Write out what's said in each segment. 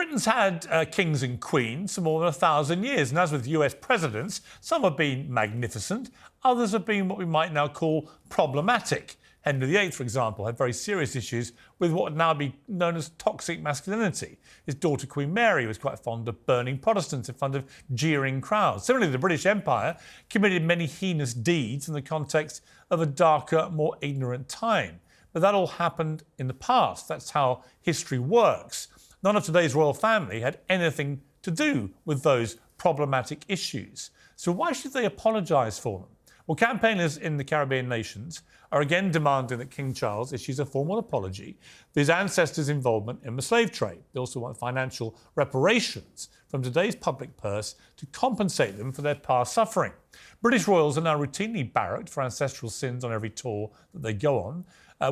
Britain's had kings and queens for more than 1,000 years, and as with US presidents, some have been magnificent, others have been what we might now call problematic. Henry VIII, for example, had very serious issues with what would now be known as toxic masculinity. His daughter, Queen Mary, was quite fond of burning Protestants in front of jeering crowds. Similarly, the British Empire committed many heinous deeds in the context of a darker, more ignorant time. But that all happened in the past. That's how history works. None of today's royal family had anything to do with those problematic issues. So why should they apologise for them? Well, campaigners in the Caribbean nations are again demanding that King Charles issues a formal apology for his ancestors' involvement in the slave trade. They also want financial reparations from today's public purse to compensate them for their past suffering. British royals are now routinely barracked for ancestral sins on every tour that they go on,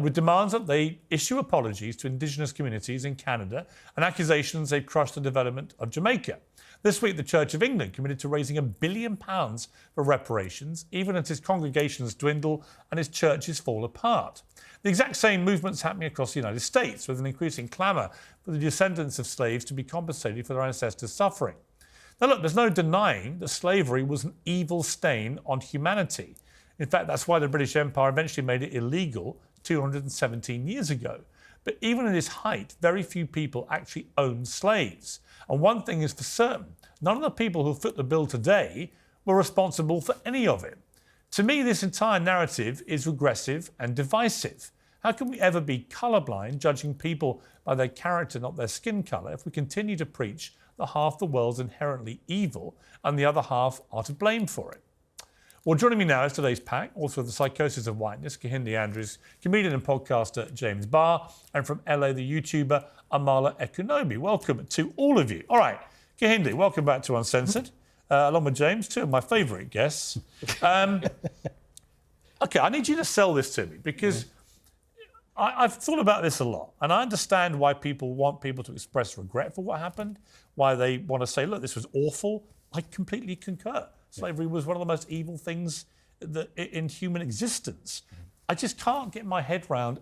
with demands that they issue apologies to Indigenous communities in Canada and accusations they've crushed the development of Jamaica. This week, the Church of England committed to raising £1 billion for reparations, even as his congregations dwindle and his churches fall apart. The exact same movement's happening across the United States, with an increasing clamour for the descendants of slaves to be compensated for their ancestors' suffering. Now look, there's no denying that slavery was an evil stain on humanity. In fact, that's why the British Empire eventually made it illegal 217 years ago. But even at its height, very few people actually owned slaves. And one thing is for certain, none of the people who foot the bill today were responsible for any of it. To me, this entire narrative is regressive and divisive. How can we ever be colourblind, judging people by their character, not their skin colour, if we continue to preach that half the world's inherently evil and the other half are to blame for it? Well, joining me now is today's pack, author of The Psychosis of Whiteness, Kehinde Andrews, comedian and podcaster James Barr, and from LA, the YouTuber Amala Ekpunobi. Welcome to all of you. All right, Kehinde, welcome back to Uncensored, along with James, two of my favourite guests. OK, I need you to sell this to me, because I've thought about this a lot, and I understand why people want people to express regret for what happened, why they want to say, look, this was awful. I completely concur. Slavery was one of the most evil things in human existence. I just can't get my head round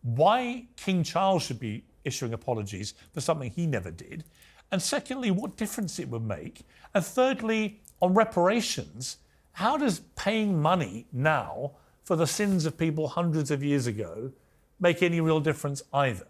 why King Charles should be issuing apologies for something he never did. And secondly, what difference it would make. And thirdly, on reparations, how does paying money now for the sins of people hundreds of years ago make any real difference either?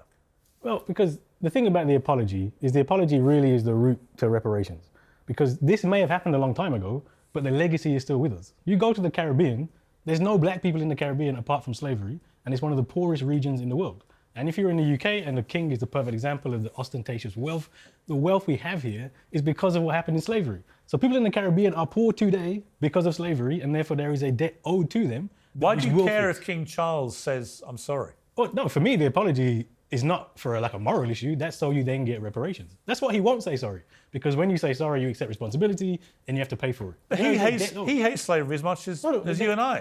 Well, because the thing about the apology really is the route to reparations. Because this may have happened a long time ago, but the legacy is still with us. You go to the Caribbean, there's no black people in the Caribbean apart from slavery, and it's one of the poorest regions in the world. And if you're in the UK, and the king is the perfect example of the ostentatious wealth, the wealth we have here is because of what happened in slavery. So people in the Caribbean are poor today because of slavery, and therefore there is a debt owed to them. Why do you care if King Charles says, I'm sorry? Well, no, for me, the apology is not for a moral issue. That's so you then get reparations. That's why he won't say sorry. Because when you say sorry, you accept responsibility and you have to pay for it. But he hates slavery as much as you and I.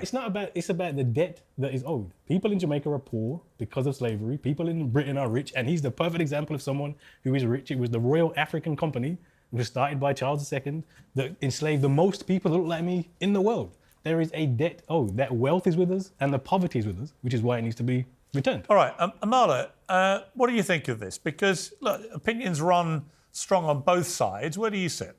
It's about the debt that is owed. People in Jamaica are poor because of slavery. People in Britain are rich, and he's the perfect example of someone who is rich. It was the Royal African Company, which was started by Charles II, that enslaved the most people that look like me in the world. There is a debt owed. That wealth is with us and the poverty is with us, which is why it needs to be returned. All right, Amala, what do you think of this? Because, look, opinions run strong on both sides. Where do you sit?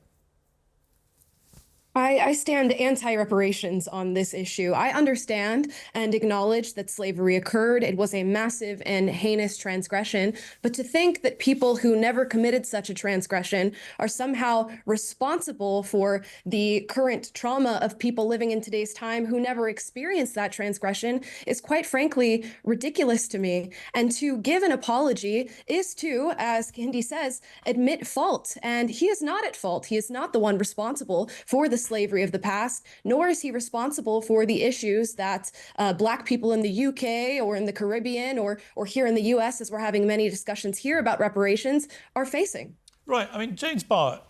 I stand anti-reparations on this issue. I understand and acknowledge that slavery occurred. It was a massive and heinous transgression. But to think that people who never committed such a transgression are somehow responsible for the current trauma of people living in today's time who never experienced that transgression is quite frankly ridiculous to me. And to give an apology is to, as Kehinde says, admit fault. And he is not at fault. He is not the one responsible for the slavery of the past, nor is he responsible for the issues that Black people in the UK or in the Caribbean or here in the US, as we're having many discussions here about reparations, are facing. Right. I mean, James Barr,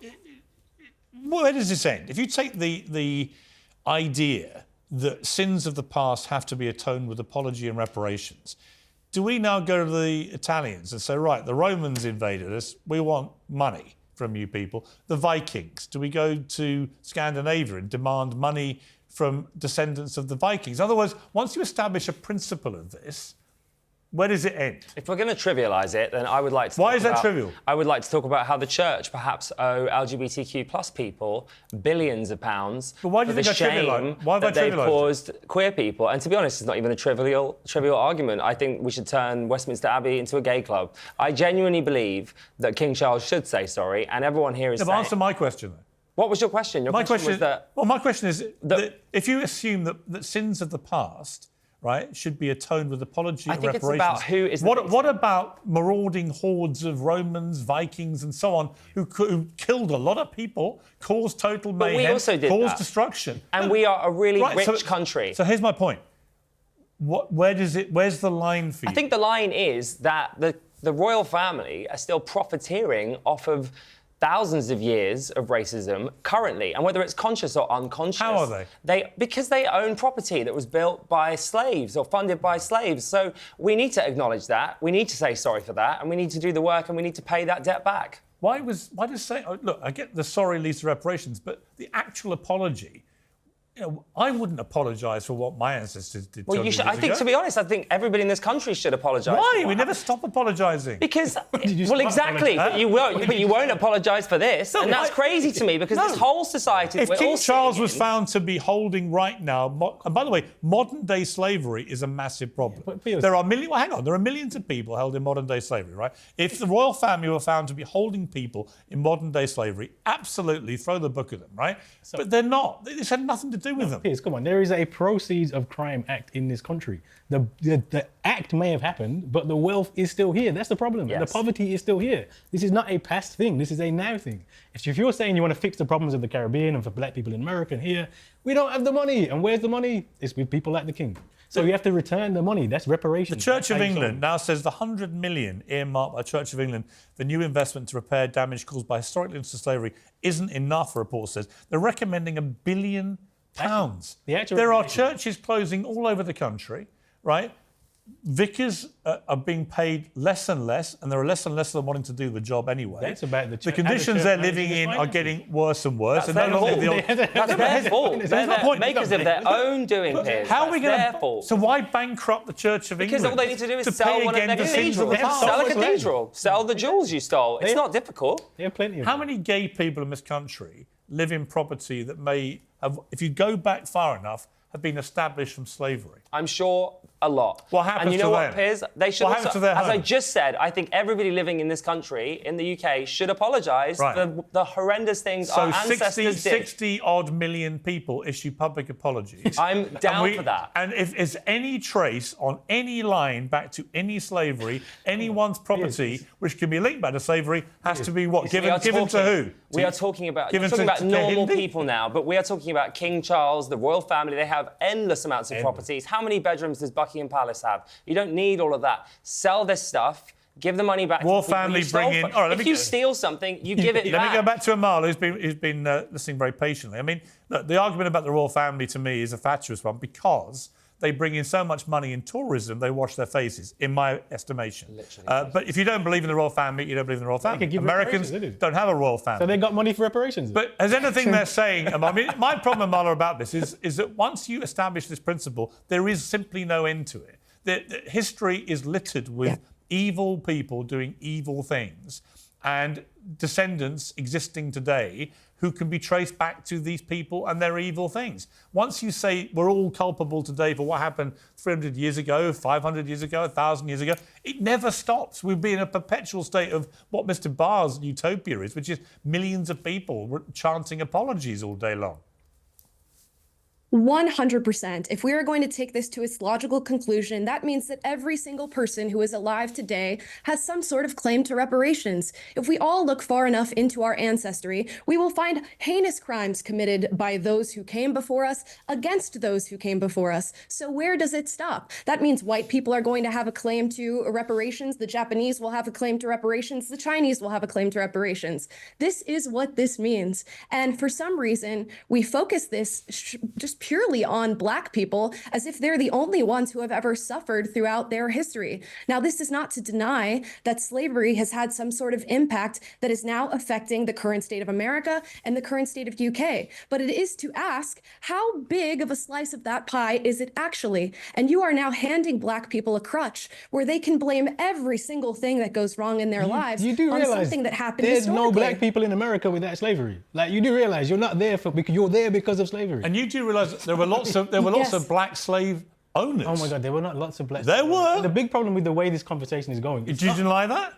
where does this end? If you take the idea that sins of the past have to be atoned with apology and reparations, do we now go to the Italians and say, right, the Romans invaded us, we want money from you people? The Vikings, do we go to Scandinavia and demand money from descendants of the Vikings? In other words, once you establish a principle of this, Where does it end? If we're going to trivialise it, then I would like to. Why is that trivial? I would like to talk about how the church perhaps owe LGBTQ plus people billions of pounds. But why do you think I trivialise? Why have I they've trivialised caused queer people? And to be honest, it's not even a trivial argument. I think we should turn Westminster Abbey into a gay club. I genuinely believe that King Charles should say sorry, and everyone here is saying. Answer my question, then. What was your question? Your question was that. Well, my question is that if you assume that sins of the past, right, should be atoned with apology and reparations. I think it's about who is. What about marauding hordes of Romans, Vikings, and so on, who killed a lot of people, caused total mayhem, we also did caused that. destruction, and we are a really rich country. So here's my point. Where's the line for you? I think the line is that the royal family are still profiteering off of thousands of years of racism currently, and whether it's conscious or unconscious. How are they? Because they own property that was built by slaves or funded by slaves. So we need to acknowledge that. We need to say sorry for that, and we need to do the work, and we need to pay that debt back. Why does say? Look, I get the sorry leads to reparations, but the actual apology. I wouldn't apologise for what my ancestors did. Well, you should. I think, to be honest, I think everybody in this country should apologise. Why? We never stop apologising. Because, well, exactly. But you won't apologise for this, and that's crazy to me. Because this whole society. If King Charles was found to be holding right now, and by the way, modern day slavery is a massive problem. There are millions of people held in modern day slavery, right? If the royal family were found to be holding people in modern day slavery, absolutely throw the book at them, right? But they're not. This had nothing to do with them. Piers, come on. There is a Proceeds of Crime Act in this country. The act may have happened, but the wealth is still here. That's the problem. Yes. The poverty is still here. This is not a past thing. This is a now thing. If you're saying you want to fix the problems of the Caribbean and for black people in America and here, we don't have the money. And where's the money? It's with people like the King. So you have to return the money. That's reparations. The Church of England now says the 100 million earmarked by Church of England for new investment to repair damage caused by historic links to slavery isn't enough, the report says. They're recommending £1 billion. There are churches closing all over the country, right? Vicars are being paid less and less, and there are less and less of them wanting to do the job anyway. That's about the conditions they're living in are getting worse and worse. That's their fault. They're the makers of their own doing, Piers. How are we going their fault. So why bankrupt the Church of England? Because all they need to do is sell one of their cathedrals. Sell a cathedral. Sell the jewels you stole. It's not difficult. They have plenty of How many gay people in this country live in property that may have, if you go back far enough, have been established from slavery? I'm sure a lot. What happens and you know to what, them? Piers? They should What also, happens to their as I homes? just said, I think everybody living in this country, in the UK, should apologise for the horrendous things our ancestors did. 60 odd million people issue public apologies. I'm down for that. And if there's any trace on any line back to any slavery, anyone's property which can be linked back to slavery has to be what? Given to who? We are talking about to normal Kehinde? people now, but we are talking about King Charles, the royal family. They have endless amounts of properties. How many bedrooms does Buckingham Palace have? You don't need all of that. Sell this stuff. Give the money back. Royal to the people family you stole bring in. from. All right, if you steal something, you give it back. Let me go back to Amala, who's been listening very patiently. I mean, look, the argument about the royal family to me is a fatuous one because they bring in so much money in tourism, they wash their faces, in my estimation. But if you don't believe in the royal family, you don't believe in the royal family. Americans don't have a royal family. So they got money for reparations. But as anything they're saying, I mean, my problem, Amala, about this is that once you establish this principle, there is simply no end to it. The history is littered with evil people doing evil things and descendants existing today who can be traced back to these people and their evil things. Once you say we're all culpable today for what happened 300 years ago, 500 years ago, 1,000 years ago, it never stops. We'll be in a perpetual state of what Mr. Barr's utopia is, which is millions of people chanting apologies all day long. 100%. If we are going to take this to its logical conclusion, that means that every single person who is alive today has some sort of claim to reparations. If we all look far enough into our ancestry, we will find heinous crimes committed by those who came before us against those who came before us. So where does it stop? That means white people are going to have a claim to reparations. The Japanese will have a claim to reparations. The Chinese will have a claim to reparations. This is what this means. And for some reason, we focus this just purely on Black people, as if they're the only ones who have ever suffered throughout their history. Now, this is not to deny that slavery has had some sort of impact that is now affecting the current state of America and the current state of UK. But it is to ask, how big of a slice of that pie is it actually? And you are now handing Black people a crutch where they can blame every single thing that goes wrong in their lives You do on realize something that happened there's historically. no Black people in America without slavery. Like, you do realize you're not there because you're there because of slavery. And you do realise that there were lots of Yes. Black slave owners. Oh my God, there were not lots of Black. There were. The big problem with the way this conversation is going. Did you deny that?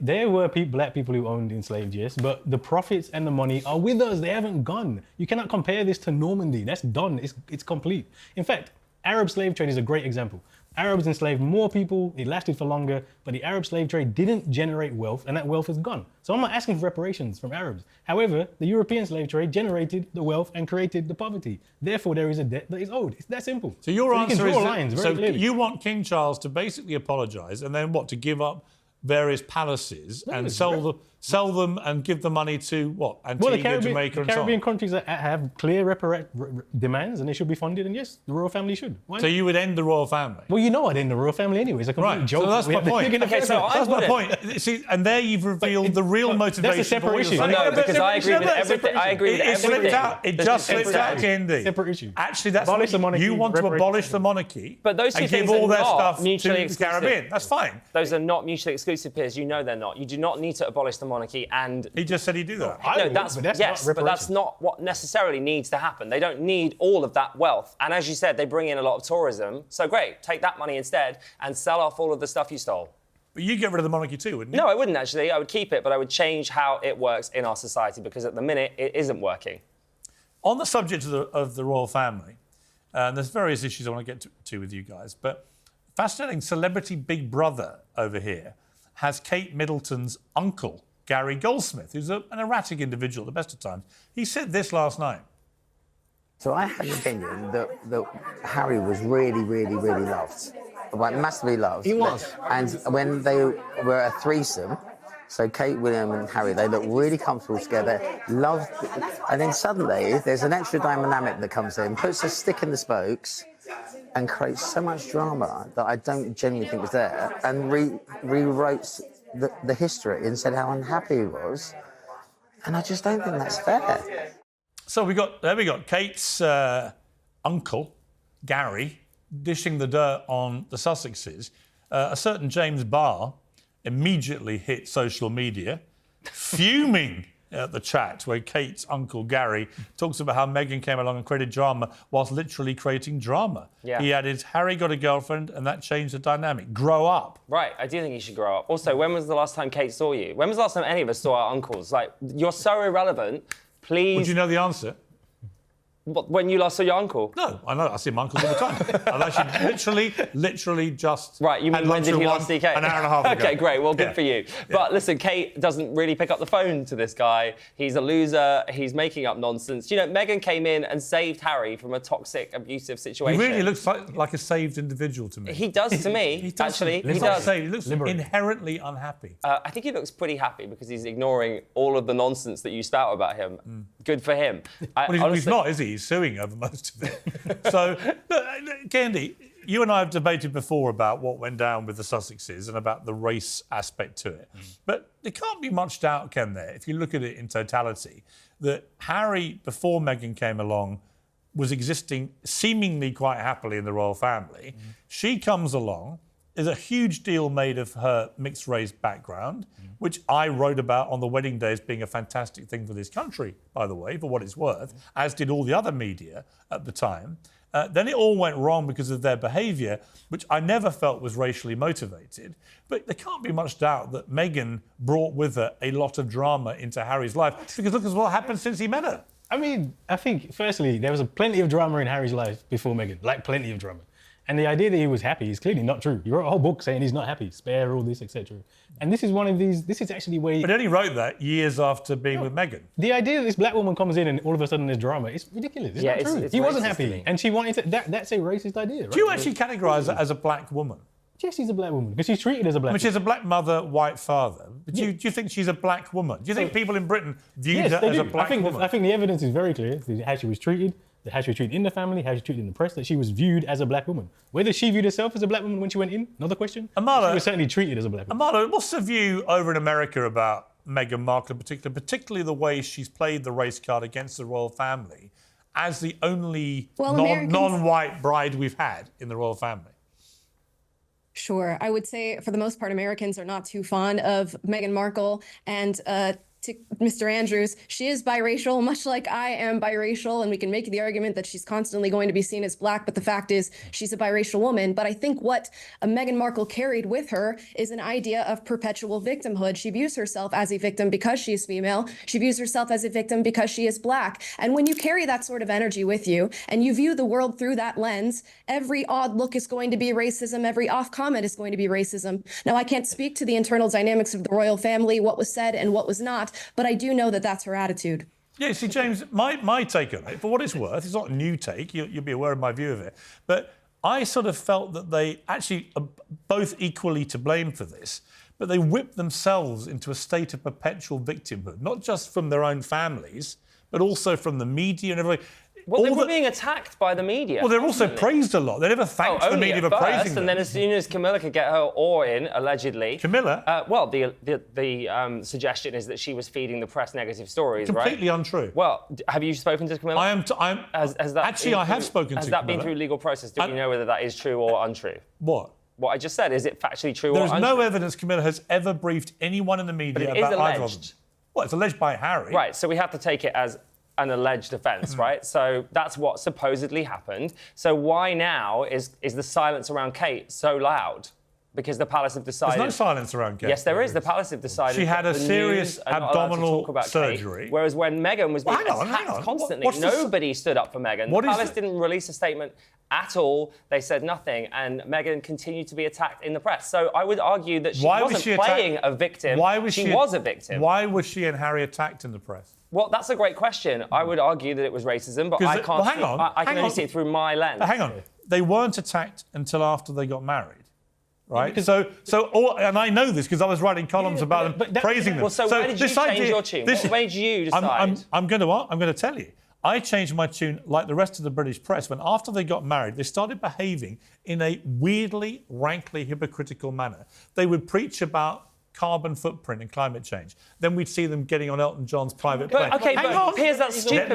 There were Black people who owned enslaved, yes, but the profits and the money are with us. They haven't gone. You cannot compare this to Normandy. That's done. It's complete. In fact, Arab slave trade is a great example. Arabs enslaved more people, it lasted for longer, but the Arab slave trade didn't generate wealth, and that wealth is gone. So I'm not asking for reparations from Arabs. However, the European slave trade generated the wealth and created the poverty. Therefore, there is a debt that is owed. It's that simple. So your you answer can is draw that- lines very so clearly. you want King Charles to basically apologise and then what, to give up various palaces and sell them and give the money to what, Antigua, Jamaica, and so Caribbean on? countries that have clear demands and they should be funded, and yes, the royal family should. Why So not? you would end the royal family? Well, you know I'd end the royal family anyway. It's a complete Right, joke. so that's we my have to point. dig in the Okay, first so place. I That's my wouldn't. point. See, and there you've revealed the real motivation. That's a separate for what issue. you're saying. No, because I agree with No, everything. I agree with It slipped everything. out. It just slipped out, Kehinde. Separate issue. Actually, that's Abolish what the monarchy, you want to reparations. abolish the monarchy But those two and give things all are their not stuff to mutually the exclusive. Caribbean. That's fine. Those are not mutually exclusive, Piers. You know they're not. You do not need to abolish the monarchy and... He just said he'd do that. I No, would, that's, but that's yes, not but that's reparations. not what necessarily needs to happen. They don't need all of that wealth. And as you said, they bring in a lot of tourism. So great, take that money instead and sell off all of the stuff you stole. But you get rid of the monarchy too, wouldn't you? No, I wouldn't actually. I would keep it, but I would change how it works in our society because at the minute it isn't working. On the subject of the royal family, and there's various issues I want to get to with you guys, but fascinating celebrity big brother over here has Kate Middleton's uncle, Gary Goldsmith, who's an erratic individual at the best of times. He said this last night. So I had an opinion that Harry was really, really, really loved. Like, massively loved. He was. And when they were a threesome, so Kate, William and Harry, they looked really comfortable together, loved, and then suddenly there's an extra dynamic that comes in, puts a stick in the spokes, and creates so much drama that I don't genuinely think was there, and rewrote the history and said how unhappy he was, and I just don't think that's fair. So we got Kate's uncle, Gary, dishing the dirt on the Sussexes. A certain James Barr immediately hit social media, fuming at the chat where Kate's uncle Gary talks about how Meghan came along and created drama whilst literally creating drama. Yeah. He added, Harry got a girlfriend and that changed the dynamic. Grow up. Right, I do think you should grow up. Also, when was the last time Kate saw you? When was the last time any of us saw our uncles? Like, you're so irrelevant. Please. Would you know the answer? When you last saw your uncle? No, I know. I see my uncles all the time. I've actually literally just Right, you had mean when lunch did with he one last see Kate? an hour and a half ago. Okay, great. Well, good Yeah. for you. But listen, Kate doesn't really pick up the phone to this guy. He's a loser. He's making up nonsense. You know, Meghan came in and saved Harry from a toxic, abusive He situation. really looks like a saved individual to me. He does to me, He doesn't. actually. He He's not does. saved. He looks Liberated. inherently unhappy. I think he looks pretty happy because he's ignoring all of the nonsense that you spout about him. Good for him. But he's not, is he? He's suing over most of it. So, look, Kehinde, you and I have debated before about what went down with the Sussexes and about the race aspect to it. But there can't be much doubt, can there, if you look at it in totality, that Harry, before Meghan came along, was existing seemingly quite happily in the royal family. She comes along. There's a huge deal made of her mixed race background, which I wrote about on the wedding day as being a fantastic thing for this country, by the way, for what it's worth, as did all the other media at the time. Then it all went wrong because of their behaviour, which I never felt was racially motivated. But there can't be much doubt that Meghan brought with her a lot of drama into Harry's life, because look at what happened since he met her. I mean, I think, firstly, there was plenty of drama in Harry's life before Meghan, like plenty of drama. And the idea that he was happy is clearly not true. He wrote a whole book saying he's not happy, spare all this, etc. And this is one of these, this is actually where... But he only wrote that years after being with Meghan. The idea that this black woman comes in and all of a sudden there's drama, it's ridiculous. It's Yeah, not it's- true. it's He wasn't racist to happy. me. And she wanted to, that's a racist idea, right? Do you actually categorise her as a black woman? Yes, she's a black woman, because she's treated as a black I mean, she has woman. a black mother, white father. But do you think she's a black woman? Do you think people in Britain viewed her Yes, they as do. a black woman? I think the evidence is very clear, how she was treated. how she was treated in the family, how she was treated in the press, that she was viewed as a black woman. Whether she viewed herself as a black woman when she went in, another question. Amala, she was certainly treated as a black woman. Amala, what's the view over in America about Meghan Markle in particular, particularly the way she's played the race card against the royal family as the only non-white bride we've had in the royal family? Sure. I would say for the most part, Americans are not too fond of Meghan Markle. And to Mr. Andrews, she is biracial, much like I am biracial, and we can make the argument that she's constantly going to be seen as black, but the fact is she's a biracial woman. But I think what Meghan Markle carried with her is an idea of perpetual victimhood. She views herself as a victim because she is female. She views herself as a victim because she is black. And when you carry that sort of energy with you and you view the world through that lens, every odd look is going to be racism. Every off comment is going to be racism. Now, I can't speak to the internal dynamics of the royal family, what was said and what was not, but I do know that that's her attitude. Yeah, see, James, my take on it, for what it's worth, it's not a new take, you'll be aware of my view of it, but I sort of felt that they actually are both equally to blame for this, but they whipped themselves into a state of perpetual victimhood, not just from their own families, but also from the media and everything. Well, they were being attacked by the media. Well, they're also praised a lot. They never thanked the media for praising them. And then as soon as Camilla could get her oar in, allegedly... Camilla? Well, the suggestion is that she was feeding the press negative stories, Completely untrue. Well, have you spoken to Camilla? I have spoken to Camilla. Has that been through legal process? Do we know whether that is true or untrue? What? What I just said, is it factually true or untrue? There's no evidence Camilla has ever briefed anyone in the media about either of them. Well, it's alleged by Harry. Right, so we have to take it as an alleged offence, right? So that's what supposedly happened. So why now is the silence around Kate so loud? Because the palace have decided... There's no silence around Kate. Yes, there is. The palace have decided... She had a serious abdominal surgery. Kate, whereas when Meghan was being attacked constantly, nobody stood up for Meghan. The palace didn't release a statement at all. They said nothing, and Meghan continued to be attacked in the press. So I would argue that she wasn't playing a victim. She was a victim. Why was she and Harry attacked in the press? Well, that's a great question. I would argue that it was racism, but I can't. I can only see it through my lens. But hang on, they weren't attacked until after they got married, right? And I know this because I was writing columns about them, praising them. Well, so why did you change your tune? What made you decide? I'm going to tell you. I changed my tune like the rest of the British press when after they got married, they started behaving in a weirdly, rankly hypocritical manner. They would preach about carbon footprint and climate change. Then we'd see them getting on Elton John's private plane. Okay, but Piers, that's stupid.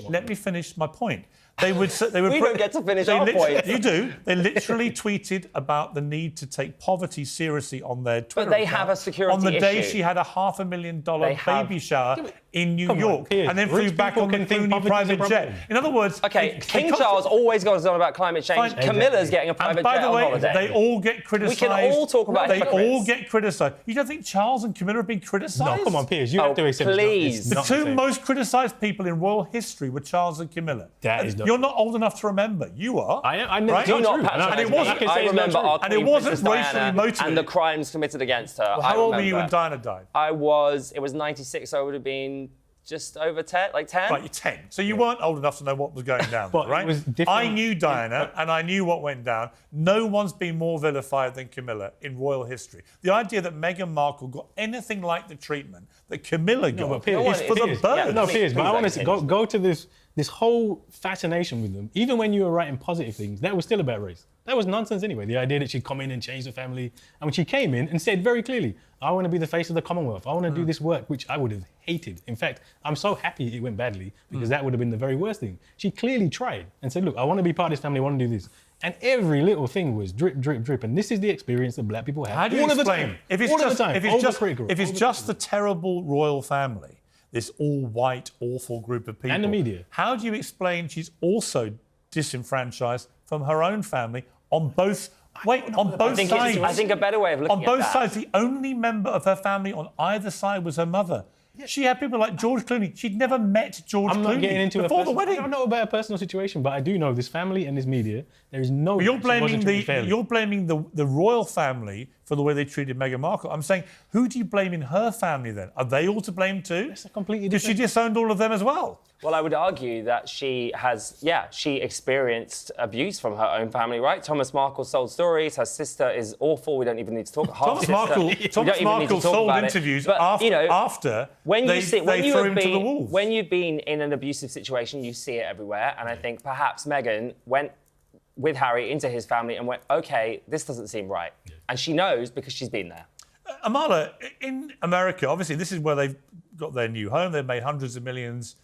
Let me finish my point. They would. We don't get to finish our point. You do. They literally tweeted about the need to take poverty seriously on their Twitter. But they have a security on the day issue. she had a $500,000 baby shower in New York, and then flew back on the Clooney private jet. In other words, King Charles always goes on about climate change. Camilla's getting a private jet on holiday. By the way, they all get criticised. We can all talk about They all get criticised. You don't think Charles and Camilla are being criticised? No, come on, Piers. You have to accept please. The two most criticised people in royal history were Charles and Camilla. You're not old enough to remember. You are. I never. Right? Do not and it wasn't. I remember our Queen, Princess racially Diana motivated and the crimes committed against her. Well, how old were you when Diana died? It was 96, so I would have been just over 10, like 10. Right, you're 10. So you weren't old enough to know what was going down, right? It was different. I knew Diana and I knew what went down. No one's been more vilified than Camilla in royal history. The idea that Meghan Markle got anything like the treatment that Camilla got is for the birds. No, Piers, but I want to go to this whole fascination with them. Even when you were writing positive things, that was still about race. That was nonsense anyway. The idea that she'd come in and change the family. And when she came in and said very clearly, I want to be the face of the Commonwealth. I want to do this work, which I would have hated. In fact, I'm so happy it went badly because that would have been the very worst thing. She clearly tried and said, look, I want to be part of this family. I want to do this. And every little thing was drip, drip, drip. And this is the experience that black people have. How do you explain? If it's just the terrible royal family, this all-white, awful group of people. And the media. How do you explain she's also disenfranchised from her own family on both... on both sides. I think a better way of looking at that... On both sides, the only member of her family on either side was her mother. Yeah. She had people like George Clooney. She'd never met George Clooney. I'm not getting into before the wedding. I don't know about a personal situation, but I do know this family and this media, there is no... You're blaming the royal family for the way they treated Meghan Markle. I'm saying, who do you blame in her family then? Are they all to blame too? That's a completely different... Because she disowned all of them as well. Well, I would argue that she experienced abuse from her own family, right? Thomas Markle sold stories. Her sister is awful. We don't even need to talk. Thomas Markle sold interviews after when they threw him to the wolves. When you've been in an abusive situation, you see it everywhere. And I think perhaps Meghan went with Harry into his family and went, OK, this doesn't seem right. Yeah. And she knows because she's been there. Amala, in America, obviously, this is where they've got their new home. They've made hundreds of millions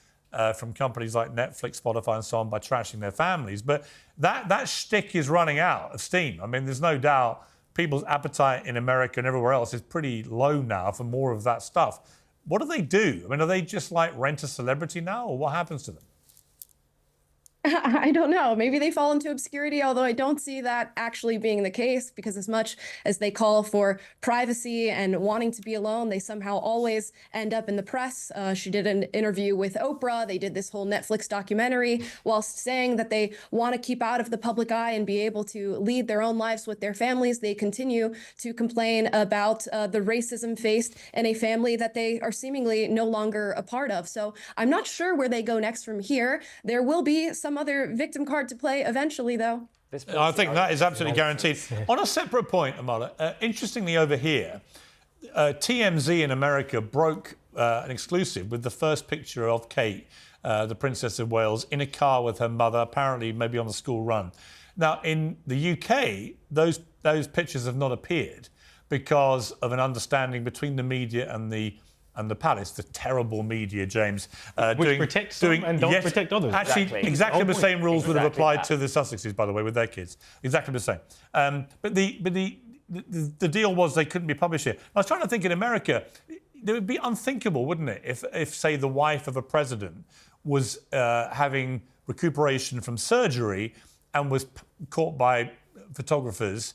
from companies like Netflix, Spotify and so on by trashing their families. But that shtick is running out of steam. I mean, there's no doubt people's appetite in America and everywhere else is pretty low now for more of that stuff. What do they do? I mean, are they just like rent a celebrity now, or what happens to them? I don't know. Maybe they fall into obscurity, although I don't see that actually being the case, because as much as they call for privacy and wanting to be alone, they somehow always end up in the press. She did an interview with Oprah. They did this whole Netflix documentary whilst saying that they want to keep out of the public eye and be able to lead their own lives with their families. They continue to complain about the racism faced in a family that they are seemingly no longer a part of. So I'm not sure where they go next from here. There will be some other victim card to play eventually, though. I think that is absolutely guaranteed. On a separate point, Amala, interestingly over here, TMZ in America broke an exclusive with the first picture of Kate, the Princess of Wales, in a car with her mother, apparently maybe on the school run. Now, in the UK, those pictures have not appeared because of an understanding between the media and the palace, the terrible media, James. Which protects some and don't protect others. Actually, exactly the same rules would have applied to the Sussexes, by the way, with their kids. Exactly the same. But the deal was they couldn't be published here. I was trying to think, in America, it would be unthinkable, wouldn't it, if say, the wife of a president was having recuperation from surgery and was caught by photographers.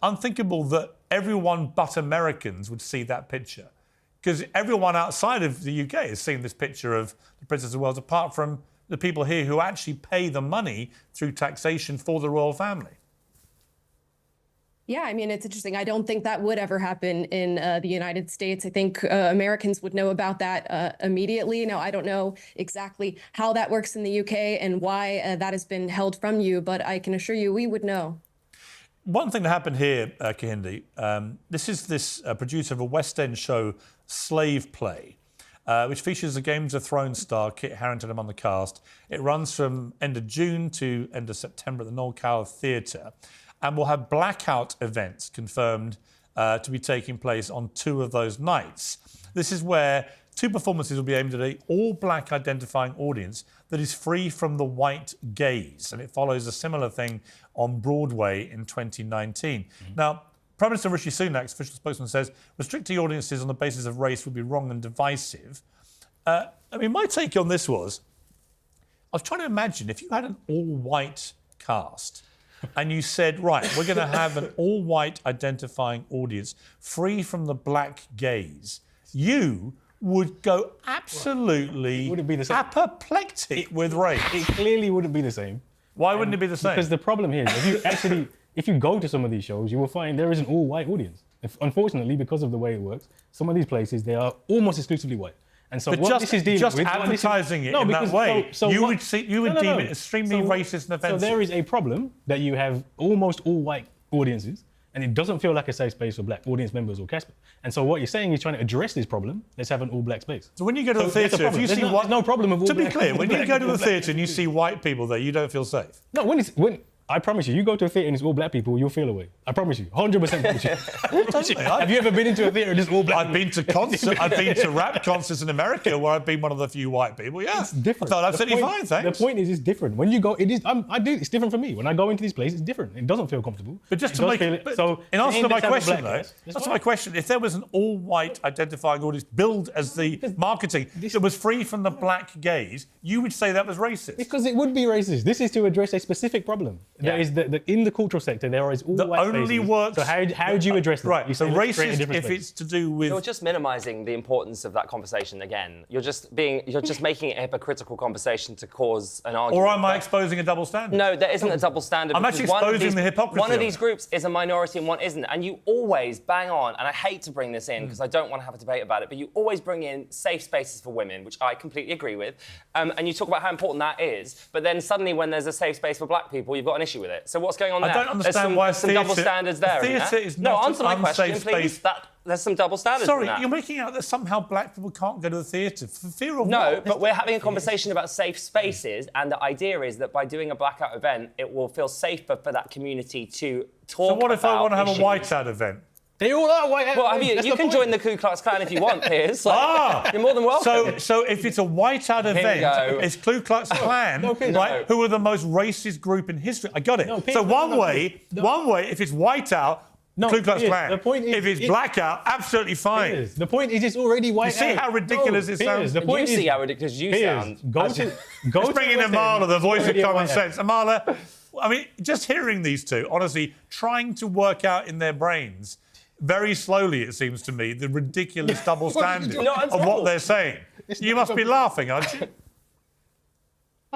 Unthinkable that everyone but Americans would see that picture. Because everyone outside of the UK has seen this picture of the Princess of Wales, apart from the people here who actually pay the money through taxation for the royal family. Yeah, I mean, it's interesting. I don't think that would ever happen in the United States. I think Americans would know about that immediately. Now, I don't know exactly how that works in the UK and why that has been held from you, but I can assure you we would know. One thing that happened here, Kehinde, this is this producer of a West End show, Slave Play, which features a Game of Thrones star, Kit Harington, among the cast. It runs from end of June to end of September at the Noel Coward Theatre, and will have blackout events confirmed to be taking place on 2 of those nights. This is where 2 performances will be aimed at an all-black identifying audience that is free from the white gaze, and it follows a similar thing on Broadway in 2019. Now, Prime Minister Rishi Sunak's official spokesman says restricting audiences on the basis of race would be wrong and divisive. I mean, my take on this was, I was trying to imagine if you had an all-white cast and you said, right, we're going to have an all-white identifying audience free from the black gaze, you would go absolutely apoplectic with rage. It clearly wouldn't be the same. Why wouldn't it be the same? Because the problem here is, if you go to some of these shows, you will find there is an all-white audience. Unfortunately, because of the way it works, some of these places, they are almost exclusively white. And so what this is dealing with... Just advertising it in that way, you would deem it extremely racist and offensive. So there is a problem that you have almost all-white audiences, and it doesn't feel like a safe space for black audience members or cast. And so what you're saying is trying to address this problem, let's have an all-black space. So when you go to the theatre, if you see there's no problem of all black. To be clear, when you go to the theatre and you see white people there, you don't feel safe. No, when I promise you go to a theatre and it's all black people, you'll feel away. I promise you, 100% promise you. Have you ever been into a theatre and it's all black people? I've been to rap concerts in America where I've been one of the few white people. Yeah, it's different. I thought absolutely fine, thanks. The point is, it's different. When you go, it's different for me. When I go into these places, it's different. It doesn't feel comfortable. But just to make it, so in answer to my question, though, that's my question. If there was an all-white identifying audience billed as the marketing that was free from the black gaze, you would say that was racist. Because it would be racist. This is to address a specific problem. Yeah. There is in the cultural sector, there is all white spaces. Only works. So how do you address that? Right. So racist if it's to do with. You're just minimising the importance of that conversation again. You're just making it a hypocritical conversation to cause an argument. Or am I exposing a double standard? No, there isn't a double standard. I'm actually exposing the hypocrisy. One of these groups is a minority and one isn't, and you always bang on. And I hate to bring this in because I don't want to have a debate about it, but you always bring in safe spaces for women, which I completely agree with. And you talk about how important that is, but then suddenly when there's a safe space for black people, you've got an issue with it. So what's going on there? I don't understand why there's some double standards there. Theatre is not answer my question, unsafe please. space. There's some double standards. Sorry, in that. you're making out that somehow black people can't go to the theatre for fear of No, what? but we're having a conversation about safe spaces, and the idea is that by doing a blackout event, it will feel safer for that community to talk about. So what if I want to have issues. a whiteout event? They all are white. Well, you can join the Ku Klux Klan if you want, Piers. You're more than welcome. So if it's a whiteout event, it's Ku Klux Klan, right? Who are the most racist group in history? I got it. So one way, if it's whiteout, Ku Klux Klan. The point is, if it's blackout, absolutely fine. The point is, it's already white. You see how ridiculous it sounds? The point you see how ridiculous you sound. Let's bring in Amala, the voice of common sense. Amala, I mean, just hearing these two, honestly, trying to work out in their brains, very slowly, it seems to me, the ridiculous double standard of what they're saying. You must be laughing, aren't you?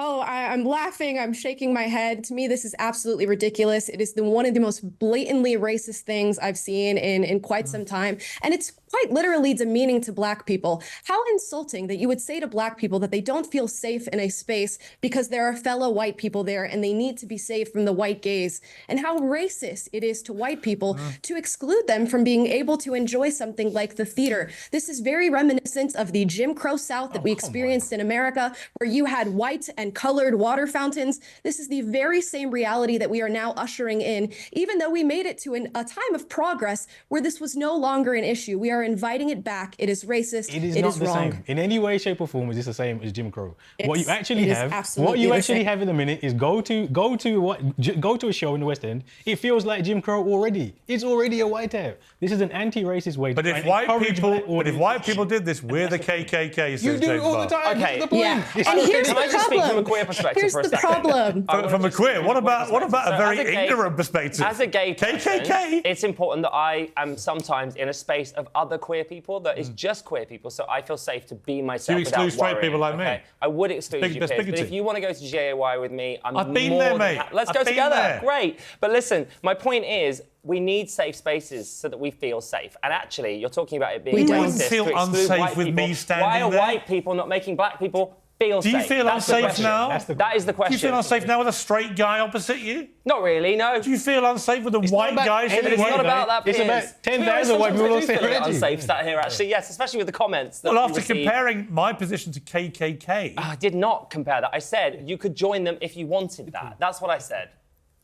Oh, I'm laughing. I'm shaking my head. To me, this is absolutely ridiculous. It is one of the most blatantly racist things I've seen in quite some time. And it's quite literally demeaning to Black people. How insulting that you would say to Black people that they don't feel safe in a space because there are fellow white people there and they need to be safe from the white gaze. And how racist it is to white people to exclude them from being able to enjoy something like the theater. This is very reminiscent of the Jim Crow South that we experienced in America, where you had white and colored water fountains. This is the very same reality that we are now ushering in, even though we made it to a time of progress where this was no longer an issue. We are inviting it back. It is racist. It is it not is the wrong. same. In any way, shape, or form, is this the same as Jim Crow? What you actually it is have, absolutely have in the minute is go to a show in the West End. It feels like Jim Crow already. It's already a whiteout. This is an anti-racist way. But if white people did this, we're the KKK. Says You do James it all Barr. the time. Okay. This is the point. Yeah. It's And here's the Can I just speak from a queer perspective Here's for a the second? problem. From a queer, what about a very ignorant perspective? As a gay person, KKK? it's important that I am sometimes in a space of other queer people that is just queer people, so I feel safe to be myself. You exclude straight worrying. people like me? I would exclude you, Piers, but bigoted. if you want to go to GAY with me, I've been there, mate. Let's go together. Great. But listen, my point is, we need safe spaces so that we feel safe. And actually, you're talking about it being We racist wouldn't feel to exclude unsafe white with people. me standing Why are there? white people not making black people feel safe? Do you feel That's the unsafe question. now? That is the question. Do you feel unsafe now with a straight guy opposite you? Not really, no. Do you feel unsafe with a white guy? It's not about that, It's Piers. about 10,000 white people on stage. Unsafe sat here, actually. Yes, especially with the comments that Well, we after received. comparing my position to KKK. I did not compare that. I said you could join them if you wanted that. That's what I said.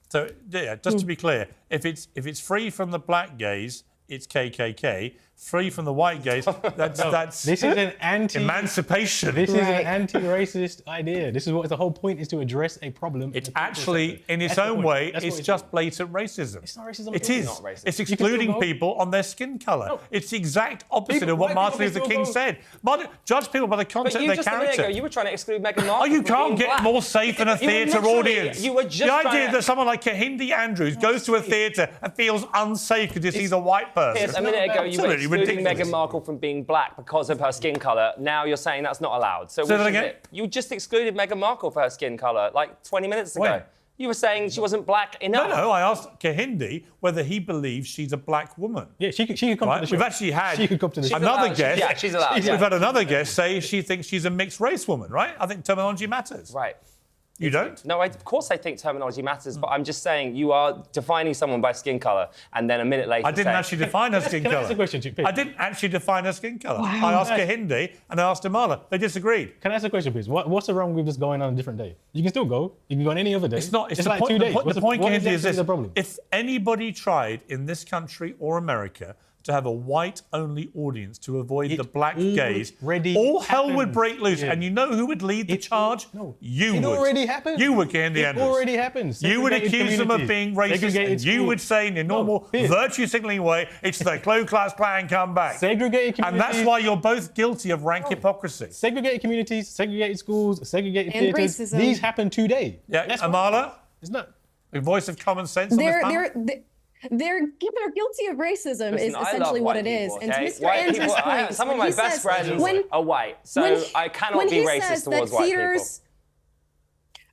So, yeah, just to be clear, if it's free from the black gaze, it's KKK. Free from the white gaze, that's This is an emancipation. This is an anti-racist idea. This is what the whole point is, to address a problem. It's actually, in its own way, it's just blatant racism. It's not racism. It is. not racist. It's excluding people on their skin colour. No. It's the exact opposite People- of what white Martin people Luther can King still said. Judge people by the But content you of their just a minute character. ago, you were trying to exclude Meghan Markle. Oh, you from can't being get black. more safe in a You were theatre literally- audience. You were just the idea trying to- that someone like Kehinde Andrews goes to a theatre and feels unsafe because he sees a white person. Piers, a minute ago, you were Absolutely excluding ridiculous. Meghan Markle from being black because of her skin colour. Now you're saying that's not allowed. So Say which that is again? it? You just excluded Meghan Markle for her skin colour like 20 minutes ago. When? You were saying she wasn't black enough. No, I asked Kehinde whether he believes she's a black woman. Yeah, she could come Right? to the show. We've actually had She could come to the show. another allowed. guest. Yeah, she's allowed. We've Yeah. had another guest say she thinks she's a mixed race woman, right? I think terminology matters. Right. You don't? No, of course I think terminology matters, but I'm just saying you are defining someone by skin colour and then a minute later I didn't saying, actually define her skin Can I colour. ask a question to you, Pete? I didn't actually define her skin colour. I asked Kehinde and I asked Amala. They disagreed. Can I ask a question, please? What's the wrong with just going on a different day? You can still go. You can go on any other day. It's not. It's just the like point. 2 days. The point, what Kehinde, is this: the problem? if anybody tried in this country or America to have a white-only audience to avoid the black gaze, already all hell would happened. break loose. Yeah. And you know who would lead the charge? No. You It would. already happened. You would, Kehinde It Andrews. already happened. You would Segregated accuse them of communities, being racist, segregated and you schools. would say in your normal Piers. virtue signaling way, it's the Ku Klux Klan come back. Segregated And that's communities. why you're both guilty of rank hypocrisy. Segregated communities, segregated schools, segregated And theatres. racism. These happen today. Yeah, That's why- Amala, It's not. the voice of common sense on this panel. They're guilty of racism. Listen, is I love essentially what white it is. people, And to okay? Mr. White Andrews' people- point, some of when my he best says- friends are white, so I cannot be racist towards white people.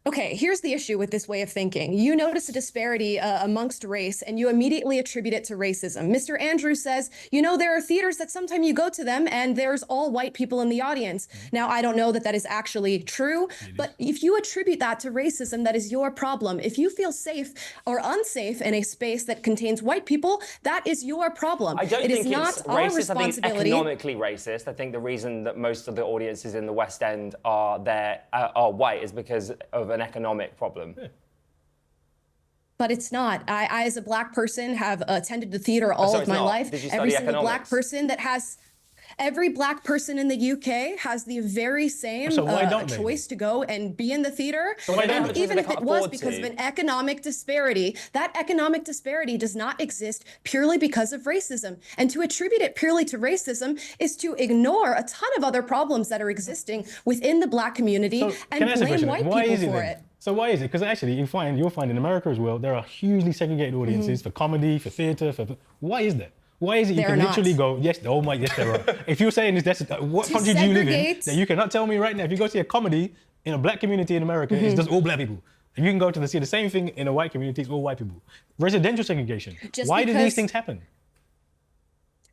Okay, here's the issue with this way of thinking. You notice a disparity amongst race and you immediately attribute it to racism. Mr. Andrews says, you know, there are theaters that sometimes you go to them and there's all white people in the audience. Now, I don't know that that is actually true, but if you attribute that to racism, that is your problem. If you feel safe or unsafe in a space that contains white people, that is your problem. I don't think it's not it's our racist. responsibility. I think it's economically racist. I think the reason that most of the audiences in the West End are white is because of an economic problem. But it's not. I, as a black person, have attended the theater all of my life. Did you study Every single economics? black person that has... Every black person in the UK has the very same choice to go and be in the theater. And even if it was because of an economic disparity, that economic disparity does not exist purely because of racism. And to attribute it purely to racism is to ignore a ton of other problems that are existing within the black community and blame white people for it. So why is it? Because actually, you'll find in America as well, there are hugely segregated audiences for comedy, for theatre, why is that? Why is it you can literally go, yes, oh my, yes, there are. If you're saying this, what country do you live in that you cannot tell me right now, if you go see a comedy in a black community in America, it's just all black people. And you can go to see the same thing in a white community, it's all white people. Residential segregation. Why do these things happen?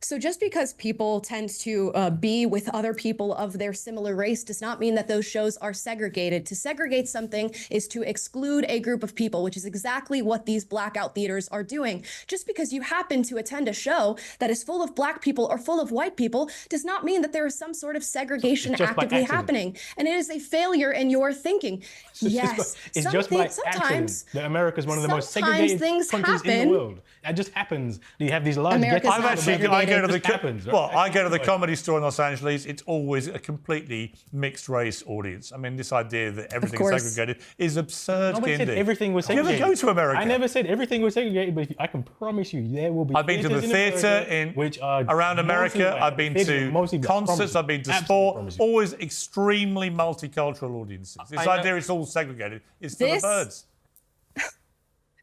So just because people tend to be with other people of their similar race does not mean that those shows are segregated. To segregate something is to exclude a group of people, which is exactly what these blackout theaters are doing. Just because you happen to attend a show that is full of black people or full of white people does not mean that there is some sort of segregation actively happening. And it is a failure in your thinking. Yes, it's just by accident that America is one of the most segregated countries in the world. It just happens. You have these large ghettos. I go to the Comedy Store in Los Angeles. It's always a completely mixed race audience. I mean, this idea that everything is segregated is absurd. Nobody said everything was segregated. You ever go to America? I never said everything was segregated, but I can promise you there will be. I've been to the theatre around America. I've been to concerts. I've been to sport. Always extremely multicultural audiences. This idea it's all segregated is for the birds.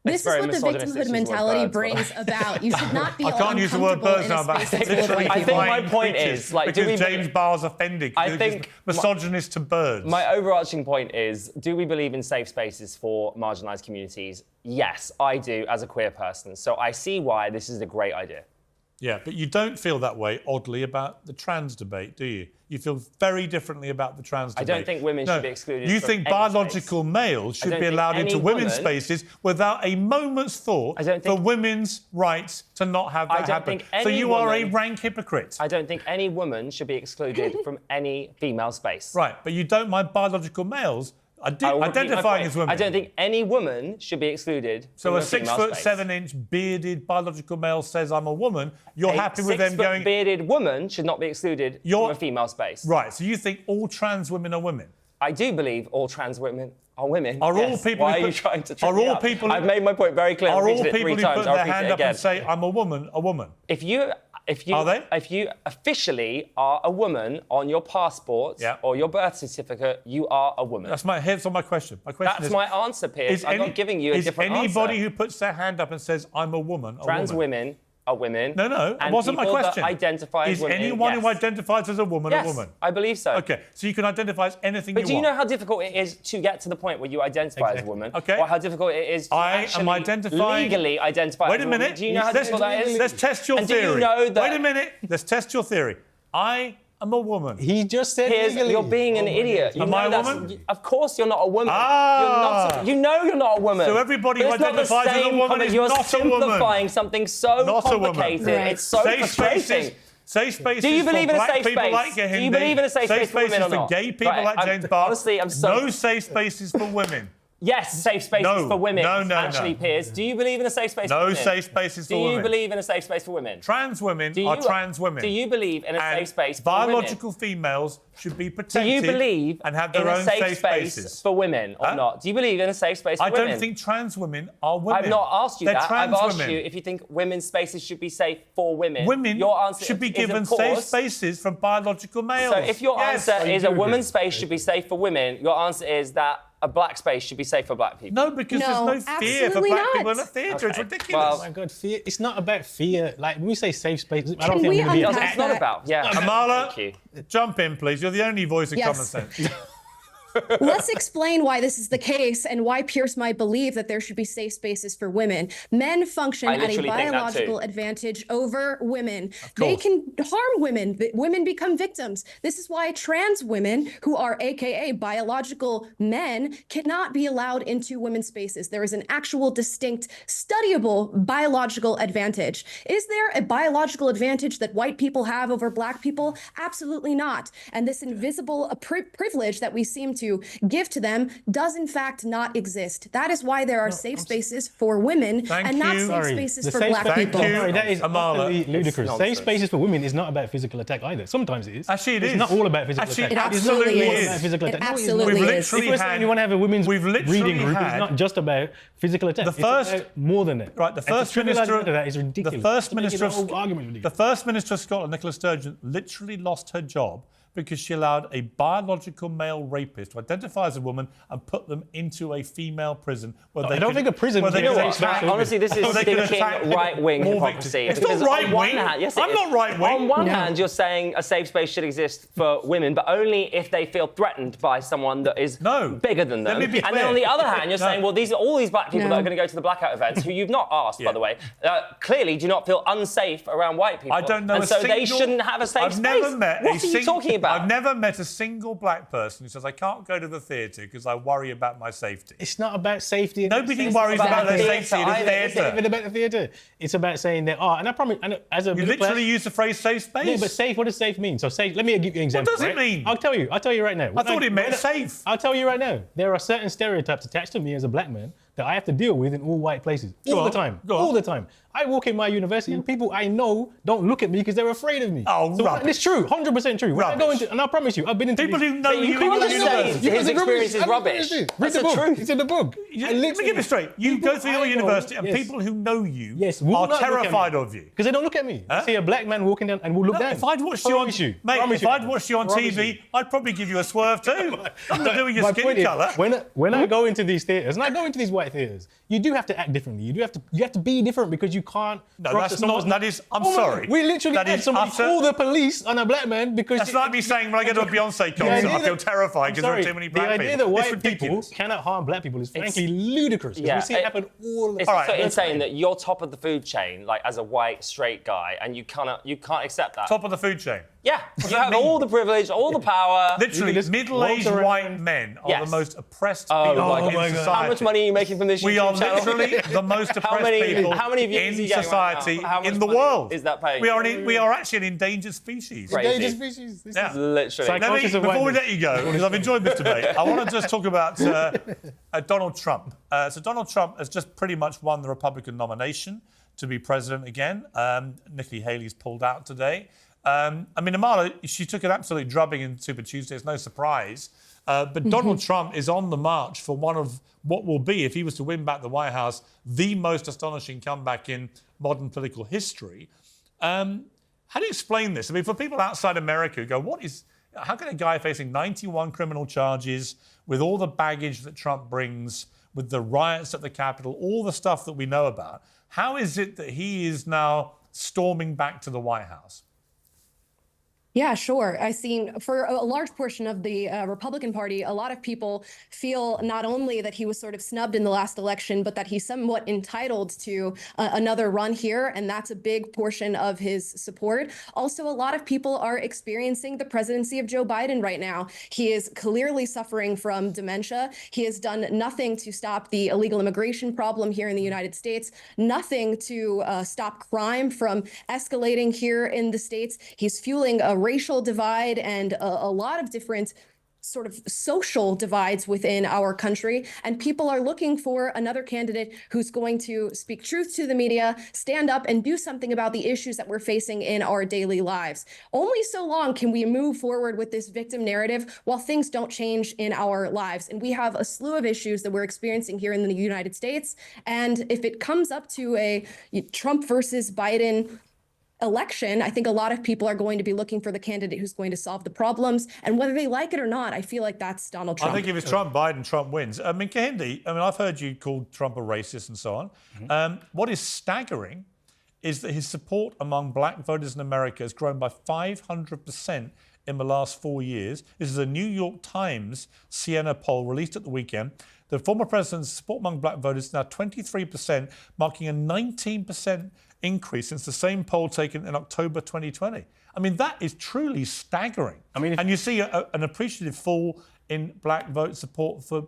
This is what the victimhood mentality brings about. You should not be I can't use the word birds now, but I think my point is, like, because James Barr's offended. I think misogynist to birds. My overarching point is, do we believe in safe spaces for marginalised communities? Yes, I do as a queer person. So I see why this is a great idea. Yeah, but you don't feel that way, oddly, about the trans debate, do you? You feel very differently about the trans debate. I don't think women should be excluded. You think biological males should be allowed into women's spaces without a moment's thought for women's rights to not have that happen. So you are a rank hypocrite. I don't think any woman should be excluded from any female space. Right, but you don't mind biological males identifying as women. I don't think any woman should be excluded. So a 6'7" bearded biological male says I'm a woman. You're happy with them going? A bearded woman should not be excluded from a female space. Right. So you think all trans women are women? I do believe all trans women are women. Are all people? Why are you trying to trip me up? I've made my point very clear. Are all people who put their hand up and say I'm a woman a woman? If you officially are a woman on your passport or your birth certificate, you are a woman. Here's my question. That's my answer, Piers. I'm not giving you a different answer. Is anybody who puts their hand up and says, I'm a woman, Trans women are women. No, it wasn't my question. Identify as women. Is anyone who identifies as a woman a woman? I believe so. Okay, so you can identify as anything you want. But do you know how difficult it is to get to the point where you identify as a woman? Okay. Or how difficult it is to legally identify as a woman? Wait a minute. Do you know how difficult that is? Let's test your theory. Do you know that... Wait a minute. Let's test your theory. I am a woman. He just said Piers, you're being an idiot. Am I a woman? Of course you're not a woman. You know you're not a woman. So everybody who identifies as a woman is not a woman. You're simplifying something so complicated. It's so frustrating. Safe spaces Do you believe for in a black safe people space? like Kehinde. Do you believe in a safe space for women or not? For gay people like James Barr. Honestly, no safe spaces for women. Yes, safe spaces for women. No. Piers, do you believe in a safe space for women? No safe spaces for women. Do you believe in a safe space for women? Trans women are trans women. Do you believe in a safe space for women? Biological females should be protected. Do you believe and have their own safe space for women or not? Do you believe in a safe space for women? I don't think trans women are women. I've not asked you that. I've asked you if you think women's spaces should be safe for women. Women should be given safe spaces from biological males. So if your answer is a women's space should be safe for women, your answer is that a black space should be safe for black people. No, because there's no fear for black people in a theatre. It's ridiculous. Well, oh my God, fear. It's not about fear. Like, when we say safe space, I don't think we're going to be... It's not about, Amala, jump in, please. You're the only voice of common sense. Let's explain why this is the case and why Piers might believe that there should be safe spaces for women. Men function at a biological advantage over women. They can harm women. Women become victims. This is why trans women, who are AKA biological men, cannot be allowed into women's spaces. There is an actual distinct, studyable biological advantage. Is there a biological advantage that white people have over black people? Absolutely not. And this invisible privilege that we seem to give to them does in fact not exist. That is why there are safe spaces for women and not safe spaces for black people. Sorry, that is utterly ludicrous. Safe spaces for women is not about physical attack either. Sometimes it is. Actually, it is. It's not all about physical attack. It absolutely is. It absolutely is. If we're saying you want to have a women's reading group, it's not just about physical attack. It's about more than that. Right, the first minister of that is ridiculous. The first minister of Scotland, Nicola Sturgeon, literally lost her job because she allowed a biological male rapist to identify as a woman and put them into a female prison. I don't think a prison. Honestly, this is thinking right-wing hypocrisy. It's not right-wing. Yes, I'm not right-wing. On one hand, you're saying a safe space should exist for women, but only if they feel threatened by someone that is bigger than them. And then on the other hand, you're saying, well, all these black people that are going to go to the blackout events, who you've not asked, by the way, clearly do not feel unsafe around white people. I don't know. And so they shouldn't have a safe space. What are you talking about? I've never met a single black person who says, I can't go to the theatre because I worry about my safety. It's not about safety. Nobody worries about their safety in the theatre. It's not even about the theatre. It's about saying there are, and I promise, you literally use the phrase safe space. Yeah, but safe, what does safe mean? So safe, let me give you an example. What does it mean? I'll tell you right now. I thought it meant safe. I'll tell you right now. There are certain stereotypes attached to me as a black man that I have to deal with in all white places. All the time. All the time. I walk in my university and people I know don't look at me because they're afraid of me. Oh, so rubbish. It's true, 100% true. When I go into, and I promise you, I've been into people who know you in the university. His experience is rubbish. Read the book. It's in the book. Let me get this straight. You go through your university and people who know you are terrified of you. Because they don't look at me. I see a black man walking down and will look down. If I'd watched you on TV, I'd probably give you a swerve too. I'm not doing your skin colour. When I go into these theatres, and I go into these white theatres, you do have to act differently. You have to be different because you can't. No, that's not. That is. I'm sorry. We literally had somebody call the police on a black man because. That's like me saying when I go to a Beyonce concert, I feel terrified because there are too many black people. The idea that white people cannot harm black people is frankly ludicrous. Yeah, we see it happen all the time. It's so insane that you're top of the food chain, like as a white straight guy, and you can't accept that. Top of the food chain. Yeah, you have all the privilege, all the power. Literally, middle-aged white men are the most oppressed people in society. How much money are you making from this YouTube channel? We are literally the most oppressed people in society in the world. Is that paying? We are actually an endangered species. Endangered species. This is literally. Before we let you go, because I've enjoyed this debate, I want to just talk about Donald Trump. So Donald Trump has just pretty much won the Republican nomination to be president again. Nikki Haley's pulled out today. Amala, she took an absolute drubbing in Super Tuesday. It's no surprise. But Donald Trump is on the march for one of what will be, if he was to win back the White House, the most astonishing comeback in modern political history. How do you explain this? For people outside America who go, how can a guy facing 91 criminal charges with all the baggage that Trump brings, with the riots at the Capitol, all the stuff that we know about, how is it that he is now storming back to the White House? Yeah, sure. I've seen for a large portion of the Republican Party, a lot of people feel not only that he was sort of snubbed in the last election, but that he's somewhat entitled to another run here. And that's a big portion of his support. Also, a lot of people are experiencing the presidency of Joe Biden right now. He is clearly suffering from dementia. He has done nothing to stop the illegal immigration problem here in the United States, nothing to stop crime from escalating here in the States. He's fueling a racial divide and a lot of different sort of social divides within our country. And people are looking for another candidate who's going to speak truth to the media, stand up and do something about the issues that we're facing in our daily lives. Only so long can we move forward with this victim narrative while things don't change in our lives. And we have a slew of issues that we're experiencing here in the United States. And if it comes up to a Trump versus Biden election, I think a lot of people are going to be looking for the candidate who's going to solve the problems. And whether they like it or not, I feel like that's Donald Trump. I think if it's Trump-Biden, Trump wins. Kehinde, I've heard you call Trump a racist and so on. Mm-hmm. What is staggering is that his support among black voters in America has grown by 500% in the last 4 years. This is a New York Times Siena poll released at the weekend. The former president's support among black voters is now 23%, marking a 19% increase since the same poll taken in October 2020. I mean, that is truly staggering. I mean, and you see an appreciative fall in black vote support for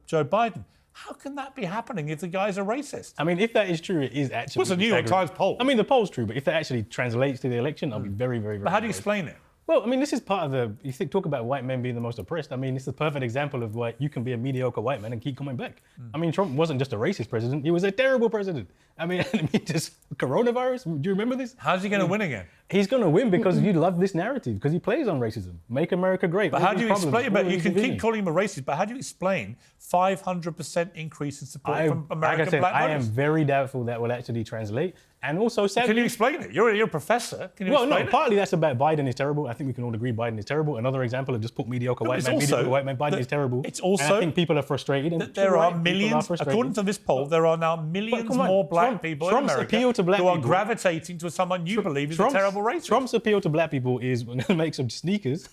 Joe Biden. How can that be happening if the guy's a racist? I mean, if that is true, it is actually... What's a New York Times poll? I mean, the poll's true, but if that actually translates to the election, I'll be very, very, very... But how do you explain it? Well, I mean, this is part of the... You talk about white men being the most oppressed. I mean, it's a perfect example of why you can be a mediocre white man and keep coming back. I mean, Trump wasn't just a racist president. He was a terrible president. I mean, just coronavirus, do you remember this? How's he going to win again? He's going to win because you love this narrative, because he plays on racism. Make America great. But how do you explain... But you can keep calling him a racist, but how do you explain 500% increase in support from American black voters? I am very doubtful that will actually translate. And also, sadly... Can you explain it? You're a professor. Can you explain it? Partly that's about Biden is terrible. I think we can all agree Biden is terrible. Another example of just put mediocre white man, Biden is terrible. It's also... And I think people are frustrated. And there are millions, according to this poll, there are now millions more black people in America who are gravitating to someone you believe is a terrible racist. Trump's appeal to black people is, I'm going to make some sneakers.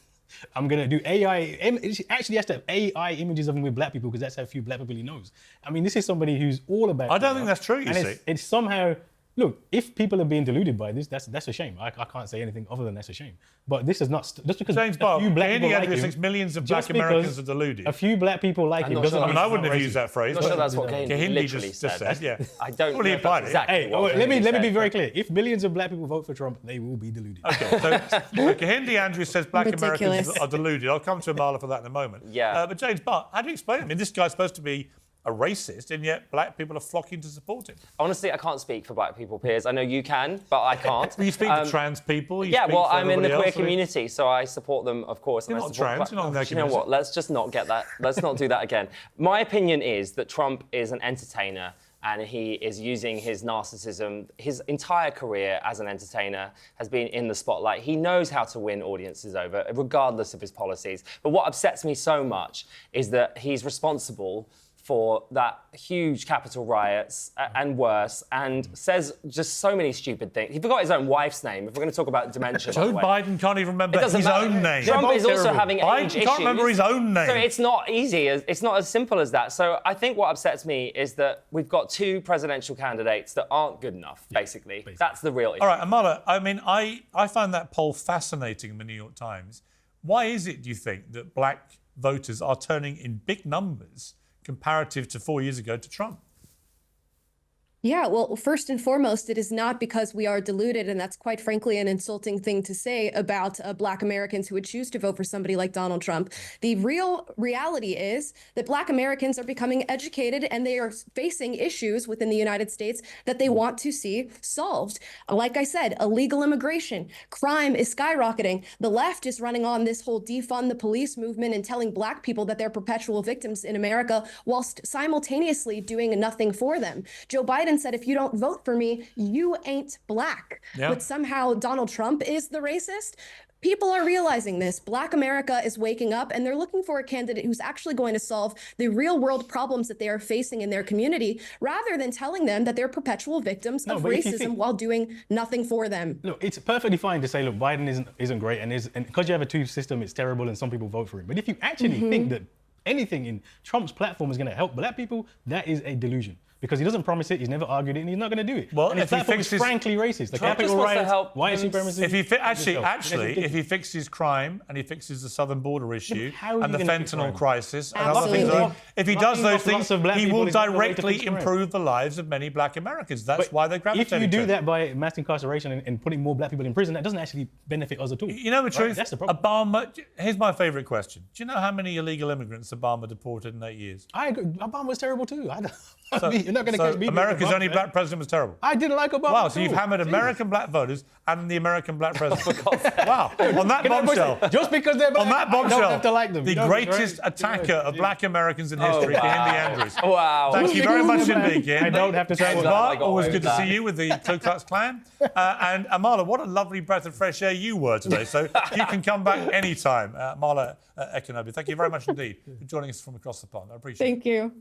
I'm going to do AI. It actually has to have AI images of him with black people because that's how few black people he knows. I mean, this is somebody who's all about... I don't think that's true, you see. It's somehow... Look, if people are being deluded by this, that's a shame. I can't say anything other than that's a shame. But this is not... Just because James Barr, Kehinde Andrews thinks millions of black Americans are deluded. A few black people like him doesn't mean... I wouldn't have used that phrase. I'm not sure that's what Kehinde literally just said. Yeah. I don't know applied exactly what let me be very clear. If millions of black people vote for Trump, they will be deluded. Okay, so Kehinde Andrews says black Americans are deluded. I'll come to Amala for that in a moment. Yeah. But James Barr, how do you explain it? I mean, this guy's supposed to be a racist, and yet black people are flocking to support him. Honestly, I can't speak for black people, Piers. I know you can, but I can't. You speak for trans people. I'm in the queer community, so I support them, of course. You're not trans, you're not in their community. You know what? Let's just not get that. Let's not do that again. My opinion is that Trump is an entertainer, and he is using his narcissism. His entire career as an entertainer has been in the spotlight. He knows how to win audiences over, regardless of his policies. But what upsets me so much is that he's responsible for that huge Capitol riots and worse, and says just so many stupid things. He forgot his own wife's name, if we're going to talk about dementia. Joe Biden can't even remember his own name. Trump is also having age issues. Can't remember his own name. So it's not easy. It's not as simple as that. So I think what upsets me is that we've got two presidential candidates that aren't good enough, basically. That's the real issue. All right, Amala, I mean, I found that poll fascinating in the New York Times. Why is it, do you think, that black voters are turning in big numbers comparative to 4 years ago to Trump? Yeah, well, first and foremost, it is not because we are deluded, and that's quite frankly an insulting thing to say about Black Americans who would choose to vote for somebody like Donald Trump. The real reality is that Black Americans are becoming educated, and they are facing issues within the United States that they want to see solved. Like I said, illegal immigration, crime is skyrocketing. The left is running on this whole defund the police movement and telling Black people that they're perpetual victims in America, whilst simultaneously doing nothing for them. Joe Biden said, if you don't vote for me, you ain't Black. Yeah. But somehow Donald Trump is the racist. People are realizing this. Black America is waking up, and they're looking for a candidate who's actually going to solve the real world problems that they are facing in their community, rather than telling them that they're perpetual victims of racism while doing nothing for them. Look, it's perfectly fine to say, look, Biden isn't great, and because you have a two system, it's terrible, and some people vote for him. But if you actually think that anything in Trump's platform is going to help Black people, that is a delusion. Because he doesn't promise it, he's never argued it, and he's not going to do it. Well, and his platform is frankly racist. The Capitol riots, white supremacy. If he fixes crime and he fixes the southern border issue and the fentanyl crisis and other things, if he does those things, he will directly improve the lives of many Black Americans. That's why they're gravitating. If you do that by mass incarceration and putting more Black people in prison, that doesn't actually benefit us at all. You know the truth? That's the problem. Obama, here's my favourite question. Do you know how many illegal immigrants Obama deported in 8 years? I agree. Obama was terrible too. You're not going to catch me. America's only Black president was terrible. I didn't like Obama. Wow, so you've hammered American Black voters and the American Black president. Wow, on that bombshell. Just because they're Black, on that bombshell, I don't have to like them. The greatest attacker of Black Americans in history, Kehinde Andrews. Wow. Thank you very much indeed, Kehinde. I don't have to say James Barr, always good to see you with the Ku Klux Klan. And Amala, what a lovely breath of fresh air you were today. So you can come back anytime. Amala Ekpunobi, thank you very much indeed for joining us from across the pond. I appreciate it. Thank you.